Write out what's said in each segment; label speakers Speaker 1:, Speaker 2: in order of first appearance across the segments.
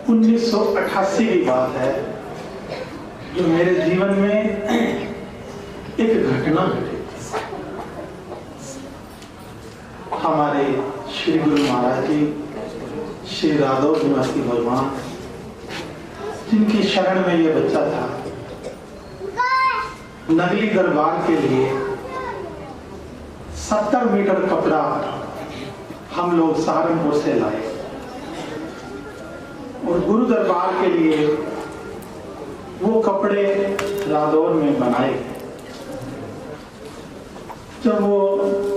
Speaker 1: 1988 की बात है, जो मेरे जीवन में एक घटना घटी। हमारे श्री गुरु महाराज जी श्री राधव निवासी भगवान, जिनकी शरण में यह बच्चा था, नगली दरबार के लिए 70 मीटर कपड़ा हम लोग सहारनपुर से लाए और गुरु दरबार के लिए वो कपड़े रादौर में बनाए। जब वो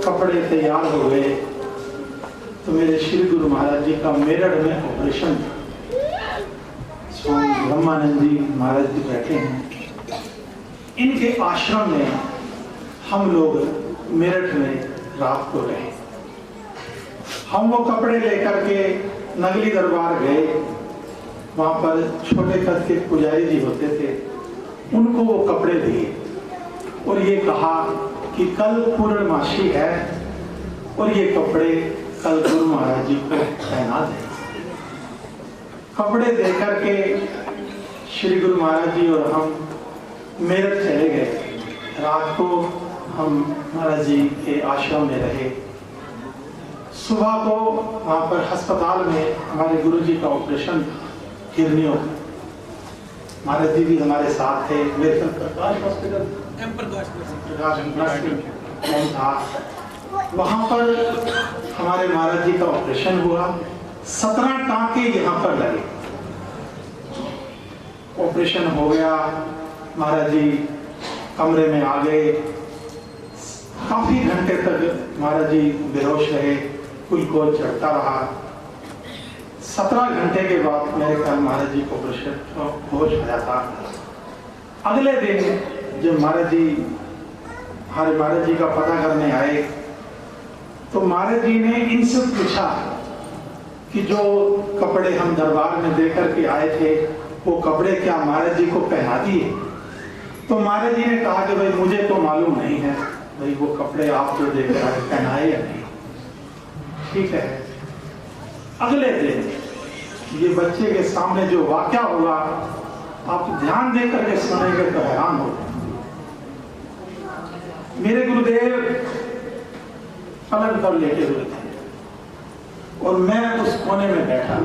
Speaker 1: कपड़े तैयार हो गए तो मेरे श्री गुरु महाराज जी का मेरठ में ऑपरेशन था। स्वामी ब्रह्मानंद जी महाराज जी बैठे हैं, इनके आश्रम में हम लोग मेरठ में रात को रहे। हम वो कपड़े लेकर के नगली दरबार गए। वहां पर छोटे कद के पुजारी जी होते थे, उनको वो कपड़े दिए और ये कहा कि कल पूर्णमासी है और ये कपड़े कल गुरु महाराज जी को पहना दें। कपड़े देकर के श्री गुरु महाराज जी और हम मेरठ चले गए। रात को हम महाराज जी के आश्रम में रहे। सुबह को वहां पर अस्पताल में हमारे गुरु जी का ऑपरेशन था, किडनियों का। महाराज जी भी हमारे साथ थे। मेरे प्रकाश हॉस्पिटल था, वहां पर हमारे महाराज जी का ऑपरेशन हुआ। 17 टांके यहाँ पर लगे। ऑपरेशन हो गया, महाराज जी कमरे में आ गए। काफी घंटे तक महाराज जी बेहोश रहे, ग्लूकोज चढ़ता रहा। 17 घंटे के बाद मेरे ख्याल महाराज जी को होश आया था। अगले दिन जब महाराज जी का पता करने आए तो महाराज जी ने इनसे पूछा कि जो कपड़े हम दरबार में देकर के आए थे वो कपड़े क्या महाराज जी को पहना दिए? तो महाराज जी ने कहा कि भाई मुझे तो मालूम नहीं है भाई वो कपड़े आप जो देकर आए पहनाए या नहीं। ठीक है। अगले दिन ये बच्चे के सामने जो वाकया हुआ, आप ध्यान देकर के सुनेंगे तो हैरान हो। मेरे गुरुदेव पलंग पर लेटे हुए थे और मैं उस कोने में बैठा।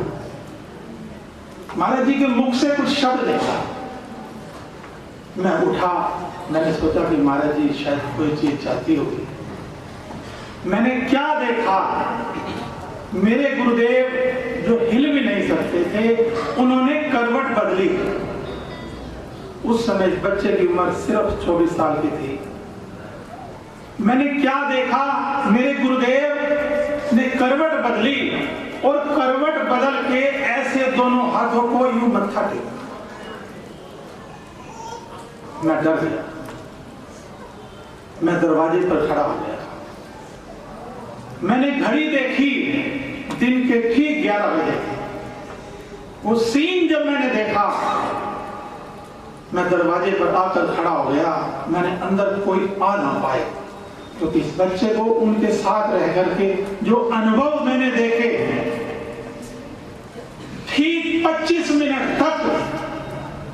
Speaker 1: महाराज जी के मुख से कुछ शब्द देखा। मैं उठा, मैंने सोचा कि महाराज जी शायद कोई चीज चाहती होगी। मैंने क्या देखा? मेरे गुरुदेव जो हिल भी नहीं सकते थे, उन्होंने करवट बदली। उस समय बच्चे की उम्र सिर्फ 24 साल की थी। मैंने क्या देखा? मेरे गुरुदेव ने करवट बदली और करवट बदल के ऐसे दोनों हाथों को यूं मत्था टेका। मैं डर गया। मैं दरवाजे पर खड़ा हो गया। मैंने घड़ी देखी, दिन के ठीक 11 बजे। वो सीन जब मैंने देखा, मैं दरवाजे पर आकर खड़ा हो गया। मैंने अंदर कोई आ ना पाए, क्योंकि इस बच्चे को उनके साथ रह करके जो अनुभव मैंने देखे, ठीक 25 मिनट तक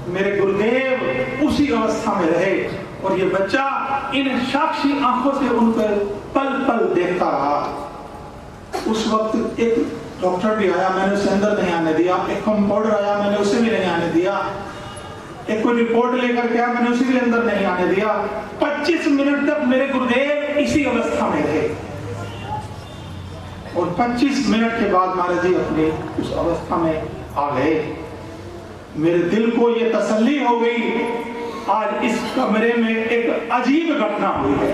Speaker 1: मेरे गुरुदेव उसी अवस्था में रहे और ये बच्चा इन साक्षी आंखों से उनको पल पल देखता रहा। उस वक्त एक डॉक्टर भी आया, मैंने उसे अंदर नहीं आने दिया। एक कंपाउंडर आया, मैंने उसे भी नहीं आने दिया। एक कोई रिपोर्ट लेकर के आया, मैंने उसे भी अंदर नहीं आने दिया। 25 मिनट तक मेरे गुरुदेव इसी अवस्था में रहे और 25 मिनट के बाद महाराज जी अपनी उस अवस्था में आ गए। मेरे दिल को ये तसल्ली हो गई, आज इस कमरे में एक अजीब घटना हुई है।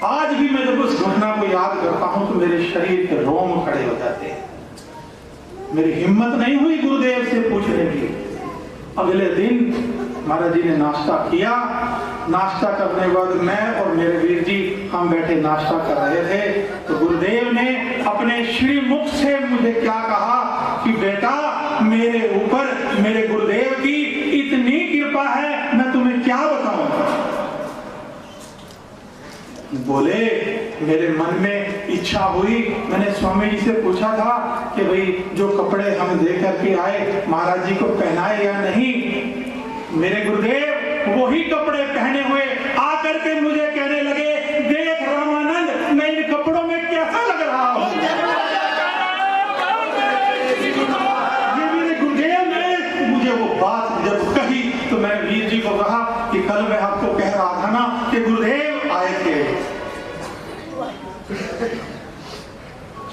Speaker 1: आज भी मैं जब उस घटना को याद करता हूं तो मेरे शरीर के रोम खड़े हो जाते हैं। मेरी हिम्मत नहीं हुई गुरुदेव से पूछने की। अगले दिन महाराज जी ने नाश्ता किया। नाश्ता करने के बाद मैं और मेरे वीर जी हम बैठे नाश्ता कर रहे थे तो गुरुदेव ने अपने श्री मुख से मुझे क्या कहा कि बेटा, मेरे ऊपर मेरे गुरुदेव की इतनी कृपा है, मैं तुम्हें क्या बताऊं। बोले, मेरे मन में इच्छा हुई, मैंने स्वामी जी से पूछा था कि भाई जो कपड़े हम दे करके आए महाराज जी को पहनाए या नहीं। मेरे गुरुदेव वही कपड़े पहने हुए आकर के मुझे कहने लगे, देख रामानंद मैं इन कपड़ों में कैसा लग रहा हूँ। ये मेरे गुरुदेव ने मुझे वो बात जब कही तो मैं वीर जी को कहा कि कल मैं आपको कह रहा था ना कि गुरुदेव आए थे।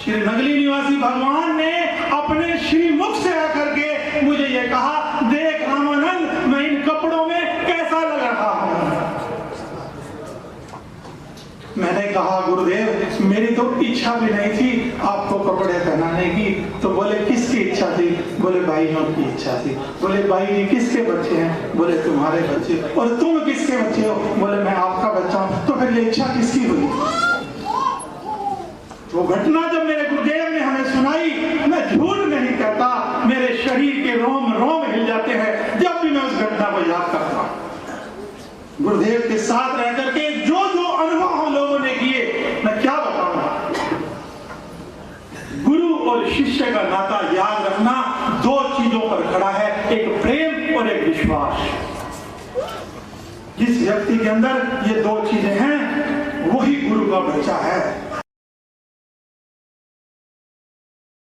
Speaker 1: श्री नगली निवासी भगवान ने अपने श्री मुख से आकर के मुझे ये कहा, देख रामानंद मैं इन कपड़ों में कैसा लग रहा हूं। मैंने कहा गुरुदेव मेरी तो इच्छा भी नहीं थी आपको कपड़े पहनाने की। तो बोले किसकी इच्छा थी? बोले भाइयों की इच्छा थी। बोले भाई जी किसके बच्चे हैं? बोले तुम्हारे बच्चे। और तुम किसके बच्चे हो? बोले मैं आपका बच्चा हूं। तो फिर ये इच्छा किसकी हुई? वो घटना जब मेरे गुरुदेव ने हमें सुनाई, मैं झूठ नहीं कहता, मेरे शरीर के रोम रोम हिल जाते हैं जब भी मैं उस घटना को याद करता हूं। गुरुदेव के साथ रह करके जो जो अनुभव हम लोगों ने किए मैं क्या बताऊं। गुरु और शिष्य का नाता याद रखना दो चीजों पर खड़ा है, एक प्रेम और एक विश्वास। जिस व्यक्ति के अंदर ये दो चीजें हैं वही गुरु का बच्चा है।